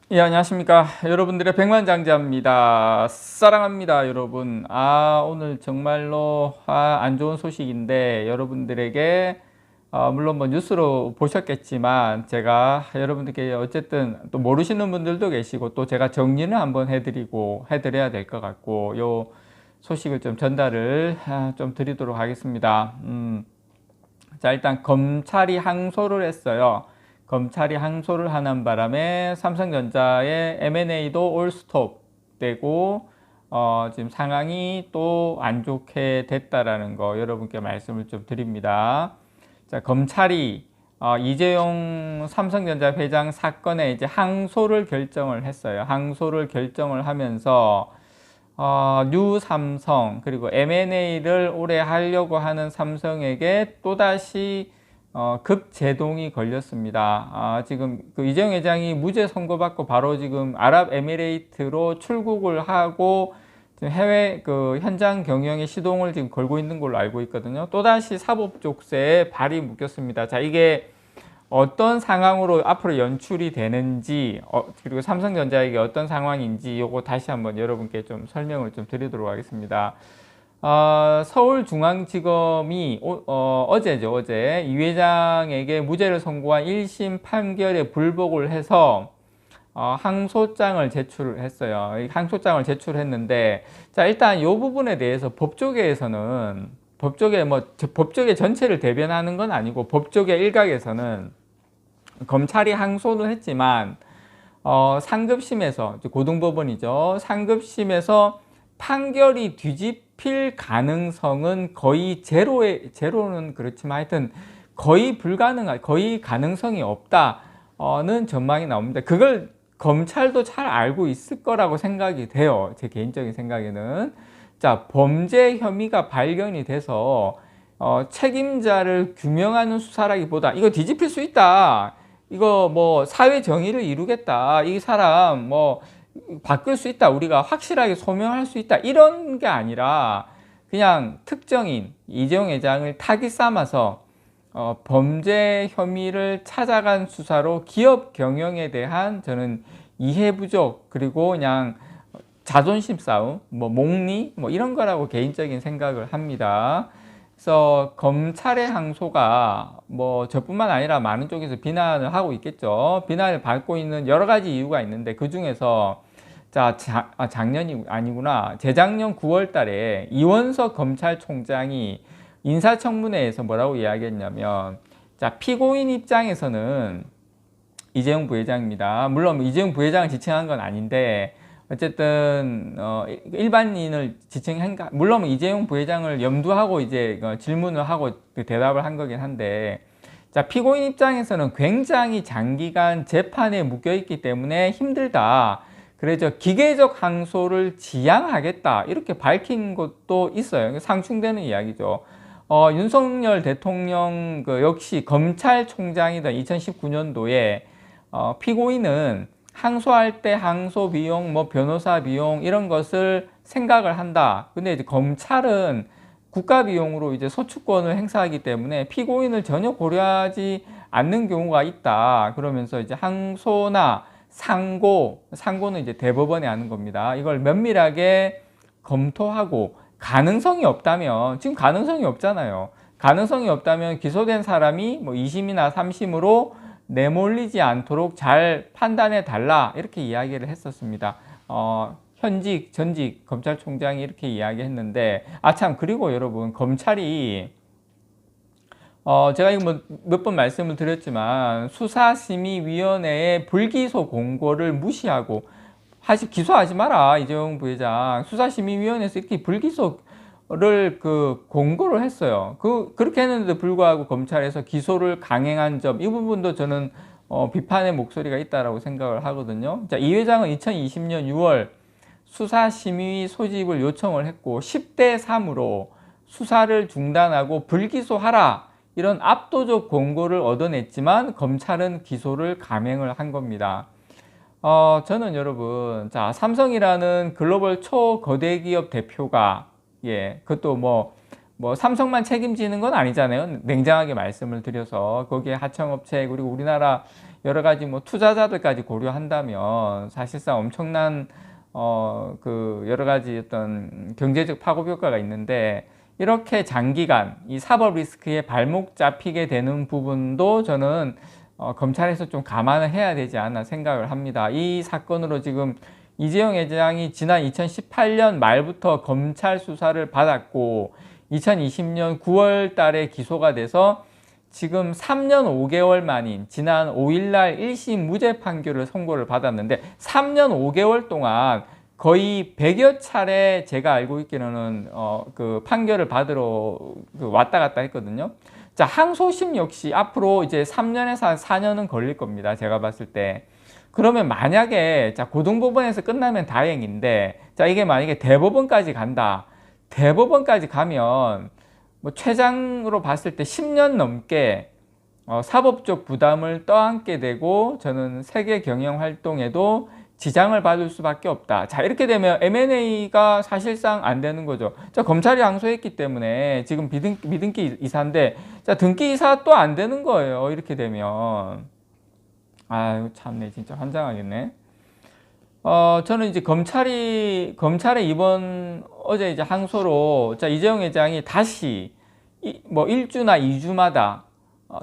예, 안녕하십니까. 여러분들의 백만장자입니다. 사랑합니다, 여러분. 오늘 정말로 안 좋은 소식인데, 여러분들에게, 물론 뭐 뉴스로 보셨겠지만, 제가 여러분들께 어쨌든 또 모르시는 분들도 계시고, 또 제가 정리를 한번 해드려야 될 것 같고, 요 소식을 좀 전달을 좀 드리도록 하겠습니다. 자, 일단 검찰이 항소를 했어요. 검찰이 항소를 하는 바람에 삼성전자의 M&A도 올 스톱 되고, 지금 상황이 또 안 좋게 됐다라는 거 여러분께 말씀을 좀 드립니다. 자, 검찰이 이재용 삼성전자 회장 사건에 이제 항소를 결정을 했어요. 항소를 결정을 하면서 뉴 삼성 그리고 M&A를 올해 하려고 하는 삼성에게 또다시 급제동이 걸렸습니다. 지금 그 이재용 회장이 무죄 선고받고 바로 지금 아랍에미레이트로 출국을 하고 지금 해외 그 현장 경영에 시동을 지금 걸고 있는 걸로 알고 있거든요. 또다시 사법족세에 발이 묶였습니다. 자, 이게 어떤 상황으로 앞으로 연출이 되는지 그리고 삼성전자에게 어떤 상황인지 요거 다시 한번 여러분께 좀 설명을 좀 드리도록 하겠습니다. 서울중앙지검이 어제 이 회장에게 무죄를 선고한 1심 판결에 불복을 해서 항소장을 제출을 했어요. 이 항소장을 제출했는데, 자, 일단 이 부분에 대해서 법조계 전체를 대변하는 건 아니고 법조계 일각에서는 검찰이 항소는 했지만 상급심에서 고등법원이죠. 상급심에서 판결이 뒤집힐 가능성은 거의 제로는 그렇지만 하여튼 거의 가능성이 없다는 전망이 나옵니다. 그걸 검찰도 잘 알고 있을 거라고 생각이 돼요. 제 개인적인 생각에는. 자, 범죄 혐의가 발견이 돼서 책임자를 규명하는 수사라기보다 이거 뒤집힐 수 있다. 이거 뭐 사회 정의를 이루겠다. 이 사람 뭐 바꿀 수 있다. 우리가 확실하게 소명할 수 있다. 이런 게 아니라 그냥 특정인 이재용 회장을 타깃 삼아서 범죄 혐의를 찾아간 수사로 기업 경영에 대한 저는 이해 부족 그리고 그냥 자존심 싸움, 뭐 목리, 뭐 이런 거라고 개인적인 생각을 합니다. 그래서 검찰의 항소가 뭐 저뿐만 아니라 많은 쪽에서 비난을 하고 있겠죠. 비난을 받고 있는 여러 가지 이유가 있는데 그 중에서 작년이 아니구나. 재작년 9월 달에 이원석 검찰총장이 인사청문회에서 뭐라고 이야기했냐면, 자, 피고인 입장에서는 이재용 부회장입니다. 물론 이재용 부회장을 지칭한 건 아닌데 어쨌든 일반인을 지칭한, 물론 이재용 부회장을 염두하고 이제 질문을 하고 대답을 한 거긴 한데, 자, 피고인 입장에서는 굉장히 장기간 재판에 묶여 있기 때문에 힘들다. 그래서 기계적 항소를 지향하겠다 이렇게 밝힌 것도 있어요. 상충되는 이야기죠. 윤석열 대통령 역시 검찰총장이던 2019년도에 피고인은 항소할 때 항소 비용, 뭐 변호사 비용 이런 것을 생각을 한다. 근데 이제 검찰은 국가 비용으로 이제 소추권을 행사하기 때문에 피고인을 전혀 고려하지 않는 경우가 있다. 그러면서 이제 항소나 상고는 이제 대법원이 하는 겁니다. 이걸 면밀하게 검토하고 가능성이 없다면, 지금 가능성이 없잖아요. 가능성이 없다면 기소된 사람이 뭐 2심이나 3심으로 내몰리지 않도록 잘 판단해 달라 이렇게 이야기를 했었습니다. 전직 검찰총장이 이렇게 이야기했는데, 참, 그리고 여러분, 검찰이 제가 이거 몇 번 말씀을 드렸지만 수사심의위원회의 불기소 공고를 무시하고 기소하지 마라 이재용 부회장, 수사심의위원회에서 이렇게 불기소를 공고를 했어요. 그렇게 했는데도 불구하고 검찰에서 기소를 강행한 점, 이 부분도 저는 비판의 목소리가 있다라고 생각을 하거든요. 자, 이 회장은 2020년 6월 수사심의 소집을 요청을 했고 10대 3으로 수사를 중단하고 불기소하라 이런 압도적 공고를 얻어냈지만 검찰은 기소를 감행을 한 겁니다. 저는 여러분, 자, 삼성이라는 글로벌 초거대 기업 대표가, 그것도 뭐 뭐 삼성만 책임지는 건 아니잖아요. 냉정하게 말씀을 드려서 거기에 하청업체 그리고 우리나라 여러 가지 뭐 투자자들까지 고려한다면 사실상 엄청난 그 여러 가지 어떤 경제적 파급 효과가 있는데 이렇게 장기간 이 사법 리스크에 발목 잡히게 되는 부분도 저는 검찰에서 좀 감안을 해야 되지 않나 생각을 합니다. 이 사건으로 지금 이재용 회장이 지난 2018년 말부터 검찰 수사를 받았고 2020년 9월 달에 기소가 돼서 지금 3년 5개월 만인 지난 5일날 1심 무죄 판결을 선고를 받았는데 3년 5개월 동안 거의 100여 차례 제가 알고 있기로는 그 판결을 받으러 왔다 갔다 했거든요. 자, 항소심 역시 앞으로 이제 3년에서 한 4년은 걸릴 겁니다. 제가 봤을 때. 그러면 만약에 자, 고등법원에서 끝나면 다행인데 자, 이게 만약에 대법원까지 간다. 대법원까지 가면 뭐 최장으로 봤을 때 10년 넘게 사법적 부담을 떠안게 되고 저는 세계 경영 활동에도 지장을 받을 수밖에 없다. 자, 이렇게 되면 M&A가 사실상 안 되는 거죠. 자, 검찰이 항소했기 때문에 지금 비등기 이사인데 자, 등기 이사 또 안 되는 거예요. 이렇게 되면 아유 참네 진짜 환장하겠네. 저는 이제 검찰의 이번 어제 이제 항소로 자, 이재용 회장이 다시 뭐 1주나 2주마다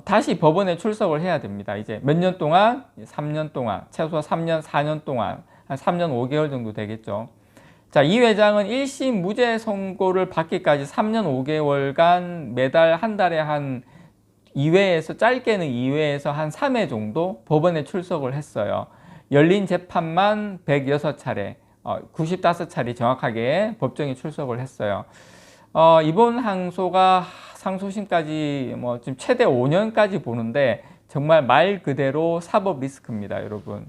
다시 법원에 출석을 해야 됩니다. 이제 몇 년 동안? 3년 동안, 최소 3년, 4년 동안, 한 3년 5개월 정도 되겠죠. 자, 이 회장은 1심 무죄 선고를 받기까지 3년 5개월간 매달 한 달에 한 2회에서 짧게는 2회에서 한 3회 정도 법원에 출석을 했어요. 열린 재판만 106차례, 95차례 정확하게 법정에 출석을 했어요. 이번 항소가 상소심까지 뭐 지금 최대 5년까지 보는데 정말 말 그대로 사법 리스크입니다, 여러분.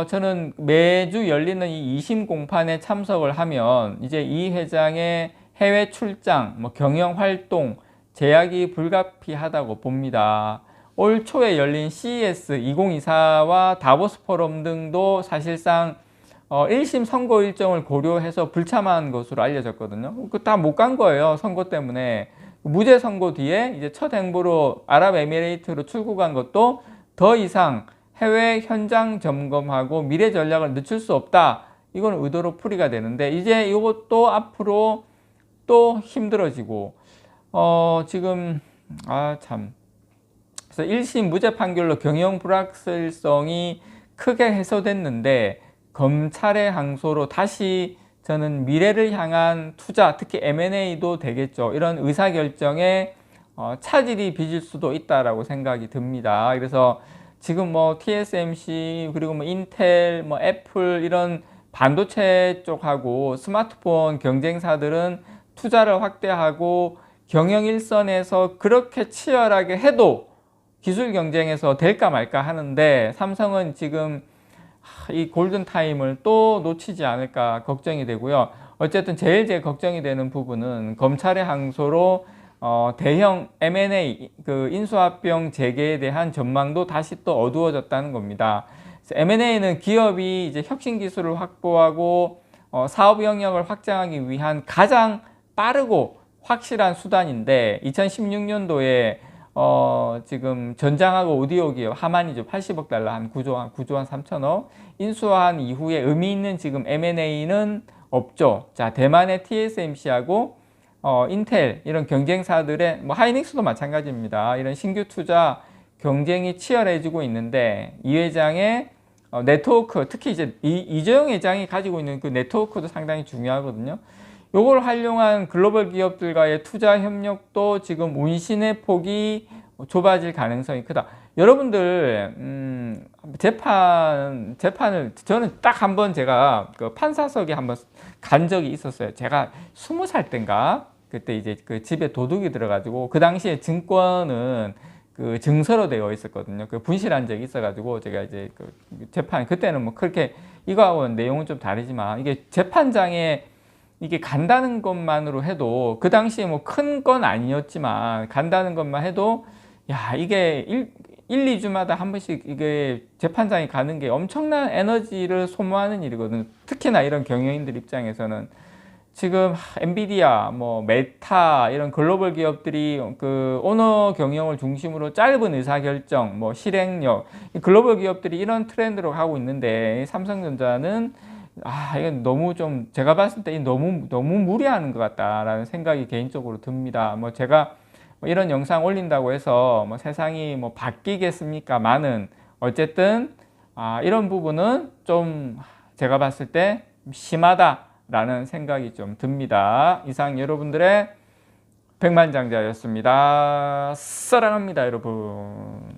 저는 매주 열리는 이 2심 공판에 참석을 하면 이제 이 회장의 해외 출장, 뭐 경영 활동 제약이 불가피하다고 봅니다. 올 초에 열린 CES 2024와 다보스 포럼 등도 사실상 1심 선고 일정을 고려해서 불참한 것으로 알려졌거든요. 그 다 못 간 거예요. 선고 때문에. 무죄 선고 뒤에 이제 첫 행보로 아랍에미레이트로 출국한 것도 더 이상 해외 현장 점검하고 미래 전략을 늦출 수 없다. 이건 의도로 풀이가 되는데 이제 이것도 앞으로 또 힘들어지고 지금 참. 그래서 1심 무죄 판결로 경영 불확실성이 크게 해소됐는데 검찰의 항소로 다시 저는 미래를 향한 투자, 특히 M&A도 되겠죠. 이런 의사결정에 차질이 빚을 수도 있다라고 생각이 듭니다. 그래서 지금 뭐 TSMC 그리고 뭐 인텔, 뭐 애플 이런 반도체 쪽하고 스마트폰 경쟁사들은 투자를 확대하고 경영 일선에서 그렇게 치열하게 해도 기술 경쟁에서 될까 말까 하는데 삼성은 지금 이 골든타임을 또 놓치지 않을까 걱정이 되고요. 어쨌든 제일 걱정이 되는 부분은 검찰의 항소로 대형 M&A 그 인수합병 재개에 대한 전망도 다시 또 어두워졌다는 겁니다. M&A는 기업이 이제 혁신 기술을 확보하고 사업 영역을 확장하기 위한 가장 빠르고 확실한 수단인데 2016년도에 지금 전장하고 오디오 기업 하만이죠. 80억 달러 한 9조 한 3천억 인수한 이후에 의미 있는 지금 M&A는 없죠. 자, 대만의 TSMC하고 인텔 이런 경쟁사들의 뭐 하이닉스도 마찬가지입니다. 이런 신규 투자 경쟁이 치열해지고 있는데 이 회장의 네트워크 특히 이제 이재용 회장이 가지고 있는 그 네트워크도 상당히 중요하거든요. 요걸 활용한 글로벌 기업들과의 투자 협력도 지금 운신의 폭이 좁아질 가능성이 크다. 여러분들 재판을 저는 딱 한 번 제가 그 판사석에 한번 간 적이 있었어요. 제가 20살 때인가 그때 이제 그 집에 도둑이 들어가지고 그 당시에 증권은 그 증서로 되어 있었거든요. 그 분실한 적이 있어가지고 제가 이제 그 재판 그때는 뭐 그렇게 이거하고는 내용은 좀 다르지만 이게 재판장에 이게 간다는 것만으로 해도 그 당시에 뭐 큰 건 아니었지만 간다는 것만 해도 야 이게 2주마다 한 번씩 이게 재판장에 가는 게 엄청난 에너지를 소모하는 일이거든요. 특히나 이런 경영인들 입장에서는 지금 엔비디아, 뭐 메타 이런 글로벌 기업들이 그 오너 경영을 중심으로 짧은 의사결정, 뭐 실행력, 이 글로벌 기업들이 이런 트렌드로 가고 있는데 삼성전자는 이건 너무 좀 제가 봤을 때 너무 무리하는 것 같다라는 생각이 개인적으로 듭니다. 뭐 제가 뭐 이런 영상 올린다고 해서 뭐 세상이 뭐 바뀌겠습니까만은 어쨌든 이런 부분은 좀 제가 봤을 때 심하다라는 생각이 좀 듭니다. 이상 여러분들의 백만장자였습니다. 사랑합니다, 여러분.